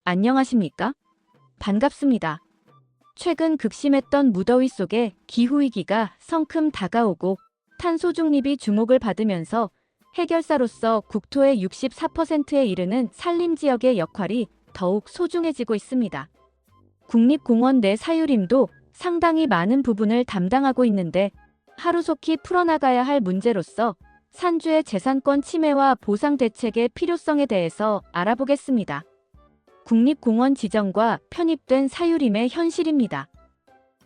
안녕하십니까? 반갑습니다. 최근 극심했던 무더위 속에 기후위기가 성큼 다가오고 탄소 중립이 주목을 받으면서 해결사로서 국토의 64%에 이르는 산림지역의 역할이 더욱 소중해지고 있습니다. 국립공원 내 사유림도 상당히 많은 부분을 담당하고 있는데 하루속히 풀어나가야 할 문제로서 산주의 재산권 침해와 보상 대책의 필요성에 대해서 알아보겠습니다. 국립공원 지정과 편입된 사유림의 현실입니다.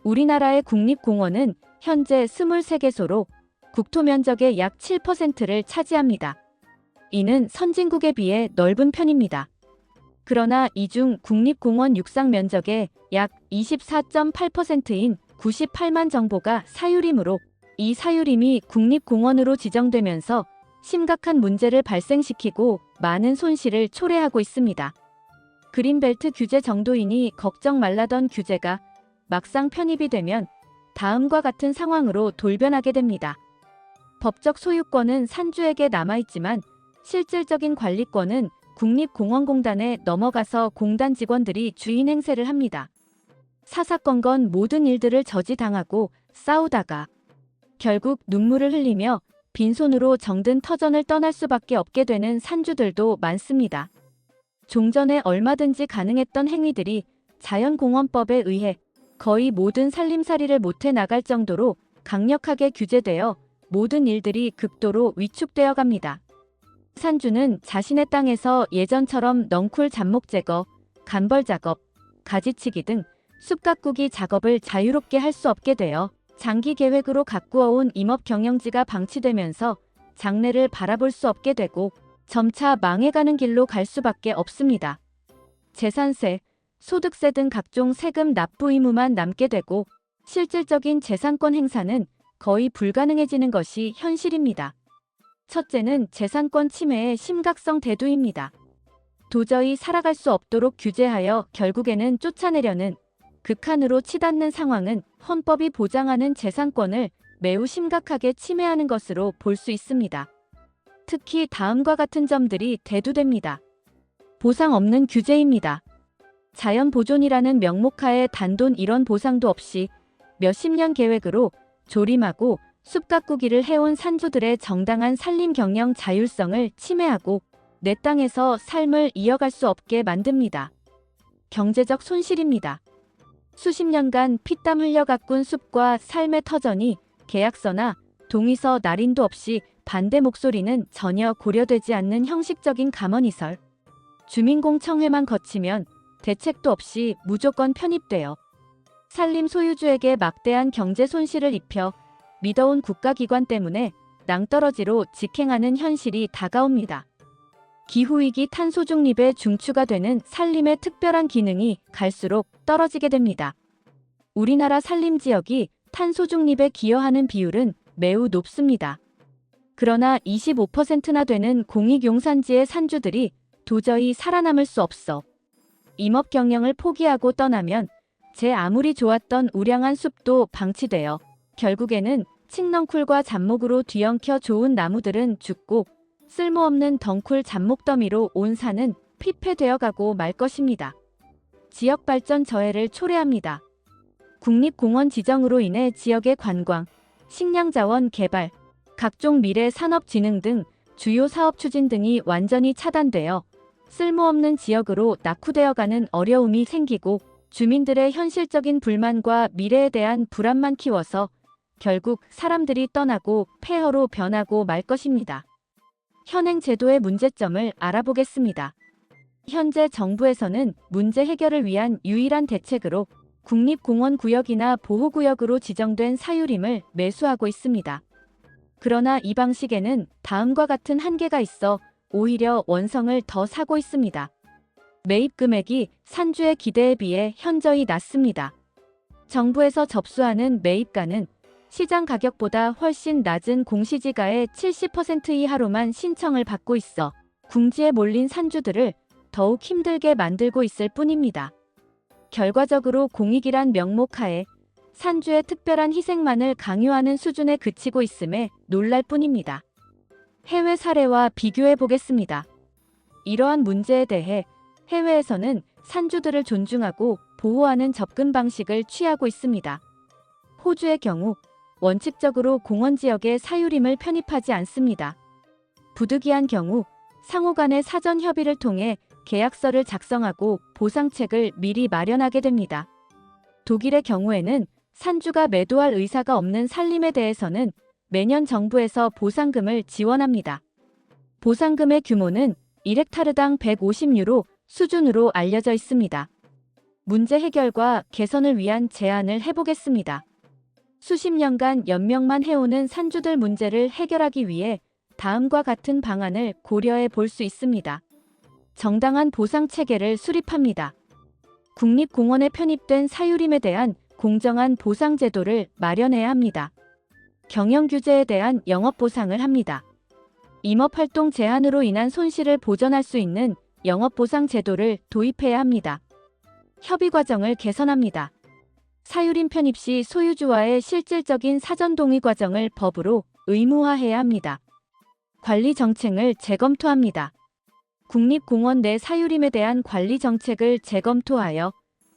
우리나라의 국립공원은 현재 23개소로 국토 면적의 약 7%를 차지합니다. 이는 선진국에 비해 넓은 편입니다. 그러나 이 중 국립공원 육상 면적의 약 24.8%인 98만 정보가 사유림으로 이 사유림이 국립공원으로 지정되면서 심각한 문제를 발생시키고 많은 손실을 초래하고 있습니다. 그린벨트 규제 정도이니 걱정 말라던 규제가 막상 편입이 되면 다음과 같은 상황으로 돌변하게 됩니다. 법적 소유권은 산주에게 남아있지만 실질적인 관리권은 국립공원공단에 넘어가서 공단 직원들이 주인 행세를 합니다. 사사건건 모든 일들을 저지당하고 싸우다가 결국 눈물을 흘리며 빈손으로 정든 터전을 떠날 수밖에 없게 되는 산주들도 많습니다. 종전에 얼마든지 가능했던 행위들이 자연공원법에 의해 거의 모든 살림살이를 못해 나갈 정도로 강력하게 규제되어 모든 일들이 극도로 위축되어 갑니다. 산주는 자신의 땅에서 예전처럼 넝쿨 잡목 제거, 간벌 작업, 가지치기 등 숲 가꾸기 작업을 자유롭게 할 수 없게 되어 장기 계획으로 가꾸어온 임업 경영지가 방치되면서 장래를 바라볼 수 없게 되고 점차 망해가는 길로 갈 수밖에 없습니다. 재산세, 소득세 등 각종 세금 납부 의무만 남게 되고 실질적인 재산권 행사는 거의 불가능해지는 것이 현실입니다. 첫째는 재산권 침해의 심각성 대두입니다. 도저히 살아갈 수 없도록 규제하여 결국에는 쫓아내려는 극한으로 치닫는 상황은 헌법이 보장하는 재산권을 매우 심각하게 침해하는 것으로 볼 수 있습니다. 특히 다음과 같은 점들이 대두됩니다. 보상 없는 규제입니다. 자연보존이라는 명목하에 단돈 1원 보상도 없이 몇십 년 계획으로 조림하고 숲 가꾸기를 해온 산주들의 정당한 산림 경영 자율성을 침해하고 내 땅에서 삶을 이어갈 수 없게 만듭니다. 경제적 손실입니다. 수십 년간 피땀 흘려 가꾼 숲과 삶의 터전이 계약서나 동의서 날인도 없이 반대 목소리는 전혀 고려되지 않는 형식적인 감언이설, 주민공청회만 거치면 대책도 없이 무조건 편입되어 산림 소유주에게 막대한 경제 손실을 입혀 믿어온 국가기관 때문에 낭떠러지로 직행하는 현실이 다가옵니다. 기후위기 탄소 중립에 중추가 되는 산림의 특별한 기능이 갈수록 떨어지게 됩니다. 우리나라 산림지역이 탄소 중립에 기여하는 비율은 매우 높습니다. 그러나 25%나 되는 공익용산지의 산주들이 도저히 살아남을 수 없어 임업 경영을 포기하고 떠나면 제 아무리 좋았던 우량한 숲도 방치되어 결국에는 칡넝쿨과 잡목으로 뒤엉켜 좋은 나무들은 죽고 쓸모없는 덩쿨 잡목 더미로 온 산은 피폐되어 가고 말 것입니다. 지역 발전 저해를 초래합니다. 국립공원 지정으로 인해 지역의 관광, 식량자원 개발, 각종 미래 산업 진흥 등 주요 사업 추진 등이 완전히 차단되어 쓸모없는 지역으로 낙후되어가는 어려움이 생기고 주민들의 현실적인 불만과 미래에 대한 불안만 키워서 결국 사람들이 떠나고 폐허로 변하고 말 것입니다. 현행 제도의 문제점을 알아보겠습니다. 현재 정부에서는 문제 해결을 위한 유일한 대책으로 국립공원구역이나 보호구역으로 지정된 사유림을 매수하고 있습니다. 그러나 이 방식에는 다음과 같은 한계가 있어 오히려 원성을 더 사고 있습니다. 매입 금액이 산주의 기대에 비해 현저히 낮습니다. 정부에서 접수하는 매입가는 시장 가격보다 훨씬 낮은 공시지가의 70% 이하로만 신청을 받고 있어 궁지에 몰린 산주들을 더욱 힘들게 만들고 있을 뿐입니다. 결과적으로 공익이란 명목하에 산주의 특별한 희생만을 강요하는 수준에 그치고 있음에 놀랄 뿐입니다. 해외 사례와 비교해 보겠습니다. 이러한 문제에 대해 해외에서는 산주들을 존중하고 보호하는 접근 방식을 취하고 있습니다. 호주의 경우 원칙적으로 공원 지역에 사유림을 편입하지 않습니다. 부득이한 경우 상호 간의 사전 협의를 통해 계약서를 작성하고 보상책을 미리 마련하게 됩니다. 독일의 경우에는 산주가 매도할 의사가 없는 산림에 대해서는 매년 정부에서 보상금을 지원합니다. 보상금의 규모는 1헥타르당 150유로 수준으로 알려져 있습니다. 문제 해결과 개선을 위한 제안을 해보겠습니다. 수십 년간 연명만 해오는 산주들 문제를 해결하기 위해 다음과 같은 방안을 고려해 볼 수 있습니다. 정당한 보상 체계를 수립합니다. 국립공원에 편입된 사유림에 대한 공정한 보상 제도를 마련해야 합니다. 경영 규제에 대한 영업 보상을 합니다. 임업활동 제한으로 인한 손실을 보전할 수 있는 영업 보상 제도를 도입해야 합니다. 협의 과정을 개선합니다. 사유림 편입 시 소유주와의 실질적인 사전 동의 과정을 법으로 의무화해야 합니다. 관리 정책을 재검토합니다. 국립공원 내 사유림에 대한 관리 정책을 재검토하여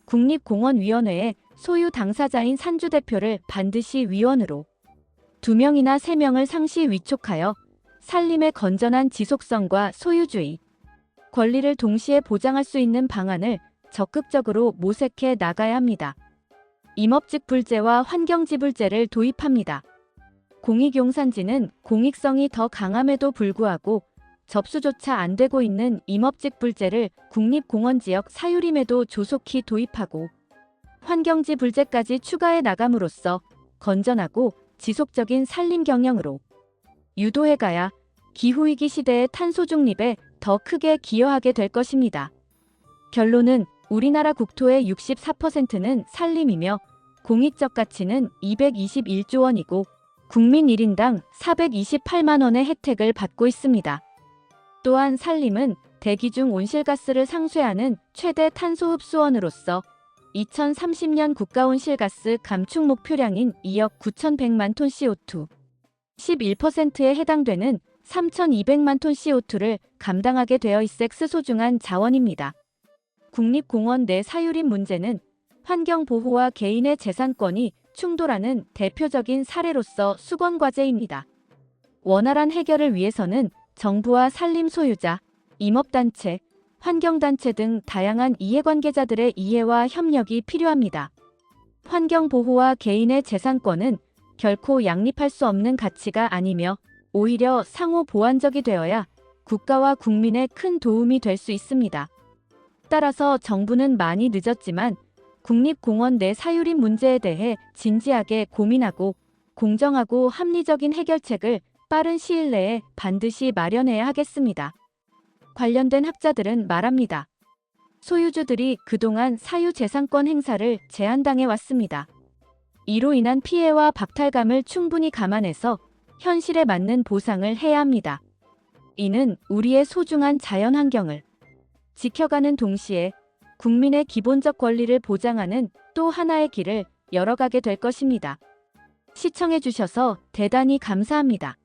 국립공원위원회에 소유 당사자인 산주 대표를 반드시 위원으로 2명이나 3명을 상시 위촉하여 산림의 건전한 지속성과 소유주의, 권리를 동시에 보장할 수 있는 방안을 적극적으로 모색해 나가야 합니다. 임업직불제와 환경지불제를 도입합니다. 공익용산지는 공익성이 더 강함에도 불구하고 접수조차 안 되고 있는 임업직불제를 국립공원지역 사유림에도 조속히 도입하고 환경지불제까지 추가해 나감으로써 건전하고 지속적인 산림 경영으로 유도해가야 기후위기 시대의 탄소 중립에 더 크게 기여하게 될 것입니다. 결론은 우리나라 국토의 64%는 산림이며 공익적 가치는 221조 원이고 국민 1인당 428만 원의 혜택을 받고 있습니다. 또한 산림은 대기 중 온실가스를 상쇄하는 최대 탄소 흡수원으로서 2030년 국가온실가스 감축 목표량인 2억 9,100만 톤 CO2, 11%에 해당되는 3,200만 톤 CO2를 감당하게 되어 있을 소중한 자원입니다. 국립공원 내 사유림 문제는 환경보호와 개인의 재산권이 충돌하는 대표적인 사례로서 수건과제입니다. 원활한 해결을 위해서는 정부와 산림 소유자, 임업단체, 환경단체 등 다양한 이해관계자들의 이해와 협력이 필요합니다. 환경보호와 개인의 재산권은 결코 양립할 수 없는 가치가 아니며 오히려 상호 보완적이 되어야 국가와 국민에 큰 도움이 될 수 있습니다. 따라서 정부는 많이 늦었지만 국립공원 내 사유림 문제에 대해 진지하게 고민하고 공정하고 합리적인 해결책을 빠른 시일 내에 반드시 마련해야 하겠습니다. 관련된 학자들은 말합니다. 소유주들이 그동안 사유재산권 행사를 제한당해 왔습니다. 이로 인한 피해와 박탈감을 충분히 감안해서 현실에 맞는 보상을 해야 합니다. 이는 우리의 소중한 자연환경을 지켜가는 동시에 국민의 기본적 권리를 보장하는 또 하나의 길을 열어가게 될 것입니다. 시청해주셔서 대단히 감사합니다.